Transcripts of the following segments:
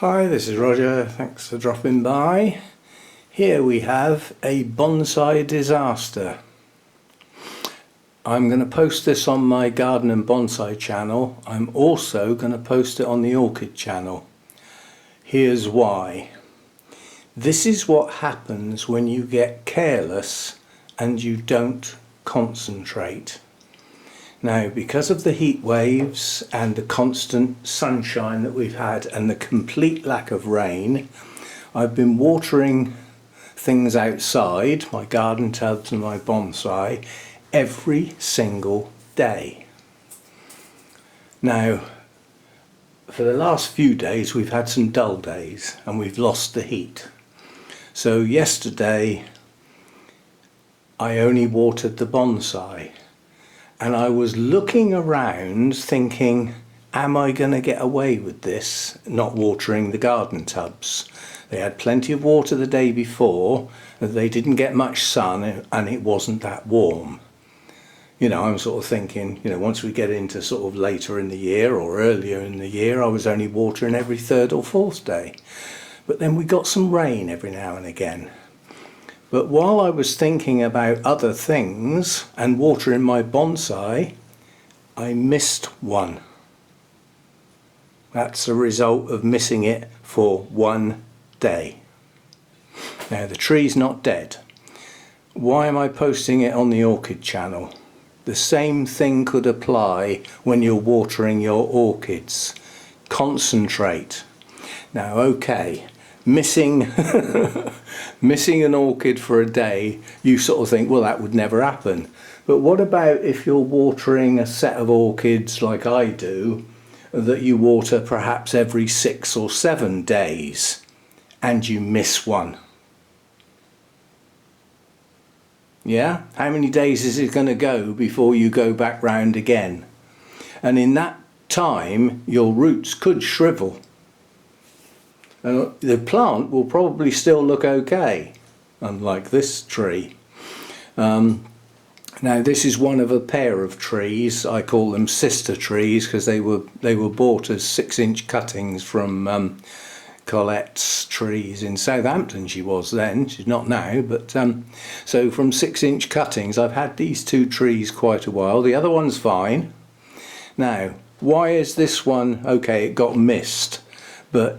Hi, this is Roger, thanks for dropping by. Here we have a Bonsai Disaster. I'm going to post this on my garden and bonsai channel. I'm also going to post it on the orchid channel. Here's why. This is what happens when you get careless and you don't concentrate. Now, because of the heat waves and the constant sunshine that we've had and the complete lack of rain, I've been watering things outside, my garden tubs and my bonsai, every single day. Now, for the last few days we've had some dull days and we've lost the heat. So yesterday I only watered the bonsai. And I was looking around thinking, am I going to get away with this, not watering the garden tubs? They had plenty of water the day before, they didn't get much sun and it wasn't that warm. You know, I'm sort of thinking, you know, once we get into sort of later in the year or earlier in the year, I was only watering every third or fourth day. But then we got some rain every now and again. But while I was thinking about other things and watering my bonsai, I missed one. That's a result of missing it for one day. Now the tree's not dead. Why am I posting it on the orchid channel? The same thing could apply when you're watering your orchids. Concentrate. Now, okay. Missing an orchid for a day, you sort of think, well, that would never happen. But what about if you're watering a set of orchids like I do, that you water perhaps every 6 or 7 days and you miss one? Yeah? How many days is it going to go before you go back round again? And in that time, your roots could shrivel. The plant will probably still look okay, unlike this tree. Now this is one of a pair of trees. I call them sister trees because they were bought as 6-inch cuttings from Colette's trees in Southampton. She was then, she's not now, but so from 6-inch cuttings I've had these two trees quite a while. The other one's fine. Now, why is this one okay? It got missed, but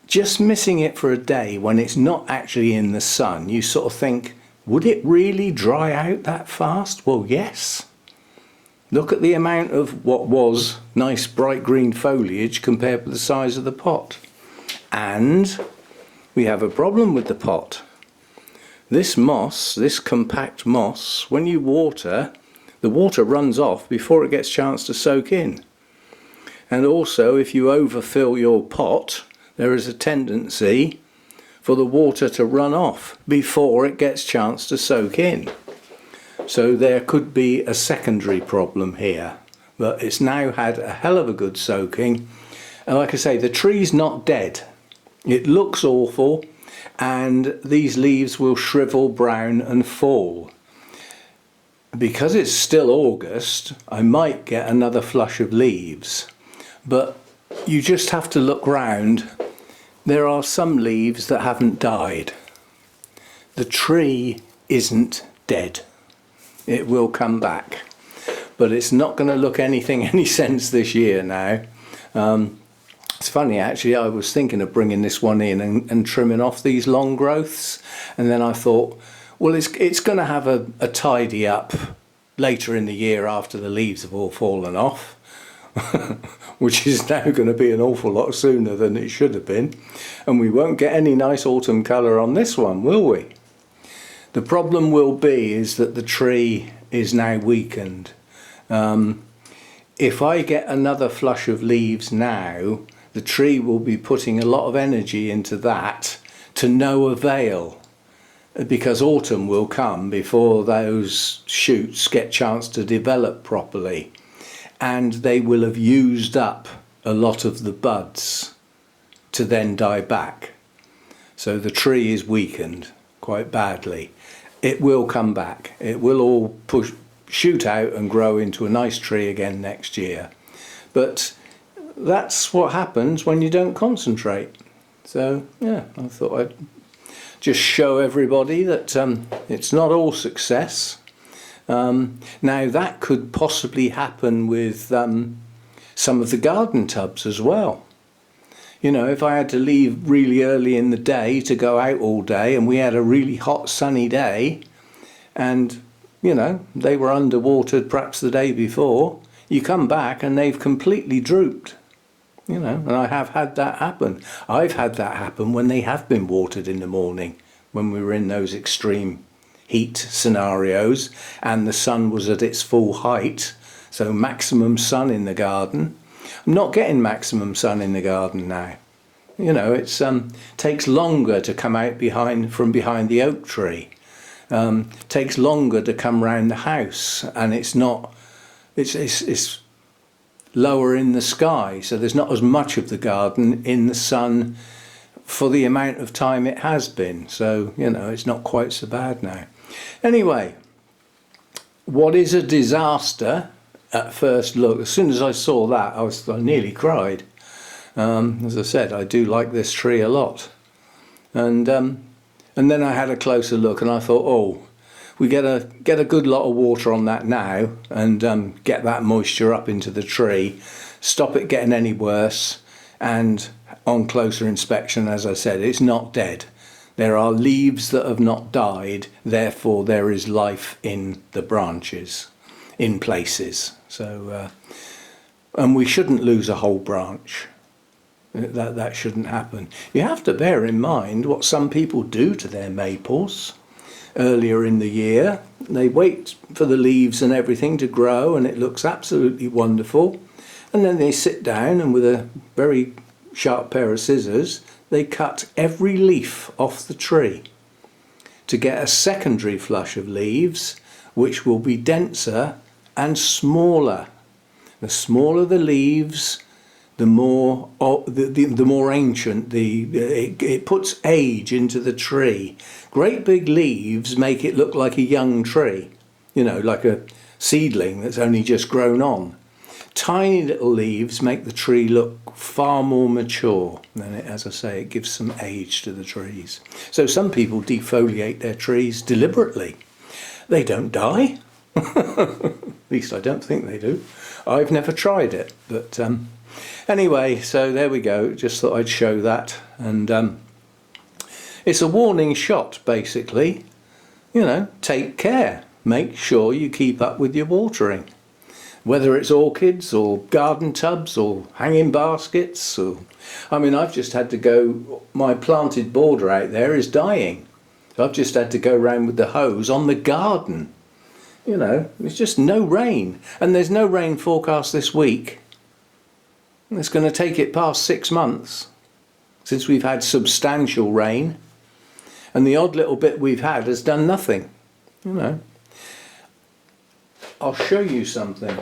just missing it for a day when it's not actually in the sun, you sort of think, would it really dry out that fast? Well, yes. Look at the amount of what was nice bright green foliage compared with the size of the pot. And we have a problem with the pot. This moss, this compact moss, when you water, the water runs off before it gets a chance to soak in. And also, if you overfill your pot, there is a tendency for the water to run off before it gets a chance to soak in. So there could be a secondary problem here, but it's now had a hell of a good soaking. And like I say, the tree's not dead. It looks awful and these leaves will shrivel brown and fall. Because it's still August, I might get another flush of leaves, but you just have to look round. There are some leaves that haven't died. The tree isn't dead. It will come back. But it's not going to look any sense this year now. It's funny actually, I was thinking of bringing this one in and trimming off these long growths. And then I thought, well, it's going to have a tidy up later in the year after the leaves have all fallen off. Which is now going to be an awful lot sooner than it should have been, and we won't get any nice autumn colour on this one, will we? The problem will be is that the tree is now weakened. If I get another flush of leaves now, the tree will be putting a lot of energy into that to no avail, because autumn will come before those shoots get a chance to develop properly. And they will have used up a lot of the buds to then die back. So the tree is weakened quite badly. It will come back. It will all shoot out and grow into a nice tree again next year. But that's what happens when you don't concentrate. So yeah, I thought I'd just show everybody that it's not all success. Now that could possibly happen with some of the garden tubs as well. You know, if I had to leave really early in the day to go out all day and we had a really hot sunny day and, you know, they were underwatered perhaps the day before, you come back and they've completely drooped. You know, and I have had that happen. I've had that happen when they have been watered in the morning, when we were in those extreme heat scenarios and the sun was at its full height, so maximum sun in the garden. I'm not getting maximum sun in the garden now. You know, it's takes longer to come out from behind the oak tree. Takes longer to come round the house, and it's lower in the sky, so there's not as much of the garden in the sun for the amount of time it has been. So, you know, it's not quite so bad now. Anyway, what is a disaster at first look? As soon as I saw that, I nearly cried. As I said, I do like this tree a lot. And then I had a closer look and I thought, oh, we get a good lot of water on that now and get that moisture up into the tree, stop it getting any worse, and on closer inspection, as I said, it's not dead. There are leaves that have not died, therefore there is life in the branches, in places. So, and we shouldn't lose a whole branch. That shouldn't happen. You have to bear in mind what some people do to their maples. Earlier in the year, they wait for the leaves and everything to grow and it looks absolutely wonderful, and then they sit down and with a very sharp pair of scissors they cut every leaf off the tree to get a secondary flush of leaves which will be denser and smaller. The smaller the leaves, the more ancient it puts age into the tree. Great big leaves make it look like a young tree, you know, like a seedling that's only just grown on. Tiny little leaves make the tree look far more mature, and as I say, it gives some age to the trees. So some people defoliate their trees deliberately. They don't die. At least I don't think they do. I've never tried it, but anyway, so there we go. Just thought I'd show that, and it's a warning shot, basically. You know, take care. Make sure you keep up with your watering. Whether it's orchids or garden tubs or hanging baskets. I mean, I've just had to go, my planted border out there is dying. So I've just had to go round with the hose on the garden. You know, there's just no rain. And there's no rain forecast this week. It's going to take it past 6 months since we've had substantial rain. And the odd little bit we've had has done nothing, you know. I'll show you something,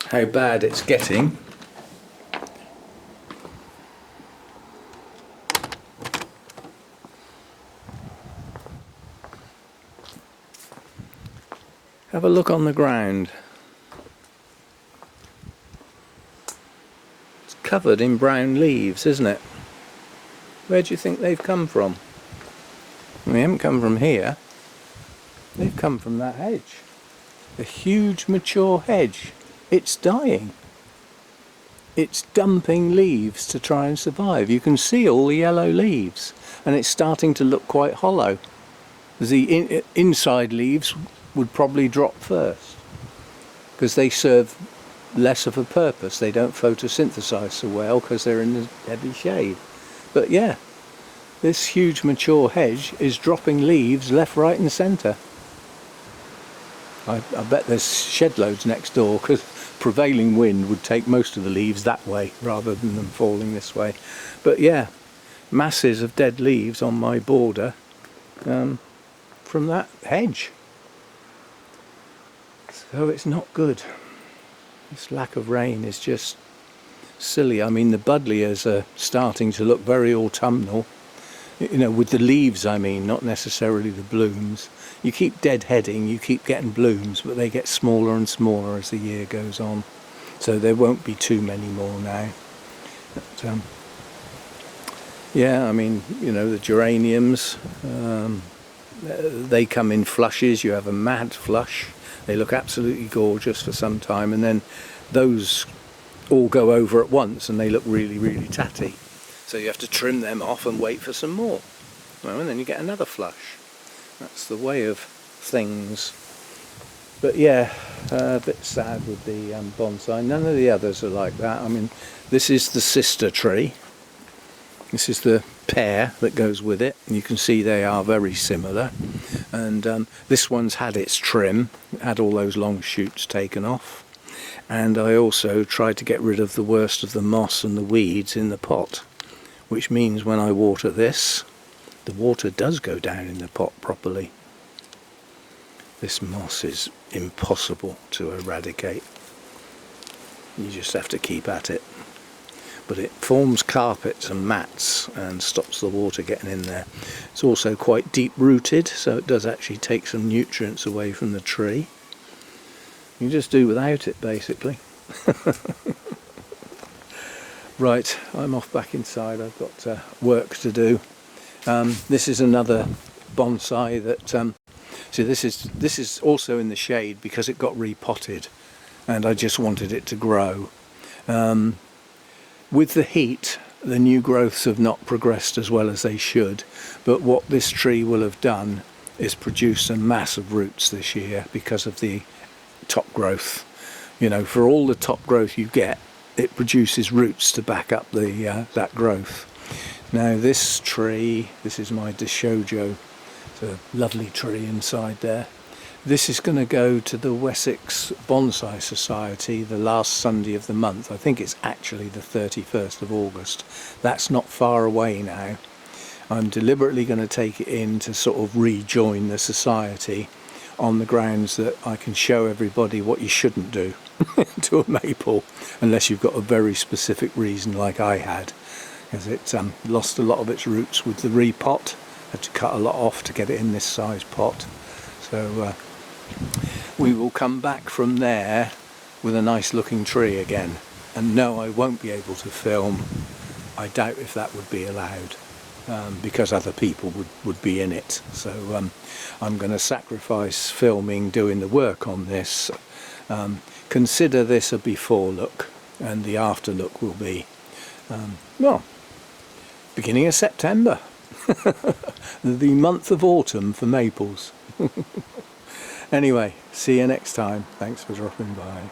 how bad it's getting. Have a look on the ground. It's covered in brown leaves, isn't it? Where do you think they've come from? They haven't come from here. They've come from that hedge. A huge mature hedge. It's dying. It's dumping leaves to try and survive. You can see all the yellow leaves and it's starting to look quite hollow. The inside leaves would probably drop first because they serve less of a purpose. They don't photosynthesize so well because they're in the heavy shade. But yeah, this huge mature hedge is dropping leaves left, right and centre. I bet there's shed loads next door because prevailing wind would take most of the leaves that way rather than them falling this way. But yeah, masses of dead leaves on my border from that hedge. So it's not good. This lack of rain is just silly. I mean, the buddleias are starting to look very autumnal. You know, with the leaves, I mean, not necessarily the blooms. You keep deadheading, you keep getting blooms, but they get smaller and smaller as the year goes on. so there won't be too many more now. But, yeah, I mean, you know, the geraniums, they come in flushes. You have a mad flush. They look absolutely gorgeous for some time, and then those all go over at once and they look really, really tatty. So you have to trim them off and wait for some more. Well, and then you get another flush. That's the way of things. But yeah, a bit sad with the bonsai. None of the others are like that. I mean, this is the sister tree. This is the pair that goes with it. You can see they are very similar. And this one's had its trim, had all those long shoots taken off. And I also tried to get rid of the worst of the moss and the weeds in the pot, which means when I water this, the water does go down in the pot properly. This moss is impossible to eradicate. You just have to keep at it. But it forms carpets and mats and stops the water getting in there. It's also quite deep rooted, so it does actually take some nutrients away from the tree. You just do without it, basically. Right, I'm off back inside. I've got work to do. This is another bonsai that see, this is also in the shade because it got repotted and I just wanted it to grow. With the heat, the new growths have not progressed as well as they should, but what this tree will have done is produce a mass of roots this year because of the top growth. You know, for all the top growth you get, it produces roots to back up the that growth. Now this tree, this is my Dishojo, it's a lovely tree inside there. This is going to go to the Wessex Bonsai Society the last Sunday of the month. I think it's actually the 31st of August. That's not far away now. I'm deliberately going to take it in to sort of rejoin the society on the grounds that I can show everybody what you shouldn't do to a maple, unless you've got a very specific reason like I had, because it lost a lot of its roots with the repot. Had to cut a lot off to get it in this size pot. So we will come back from there with a nice looking tree again. And no, I won't be able to film. I doubt if that would be allowed, because other people would be in it. So I'm going to sacrifice filming doing the work on this. Consider this a before look, and the after look will be, well, beginning of September. The month of autumn for maples. Anyway, see you next time. Thanks for dropping by.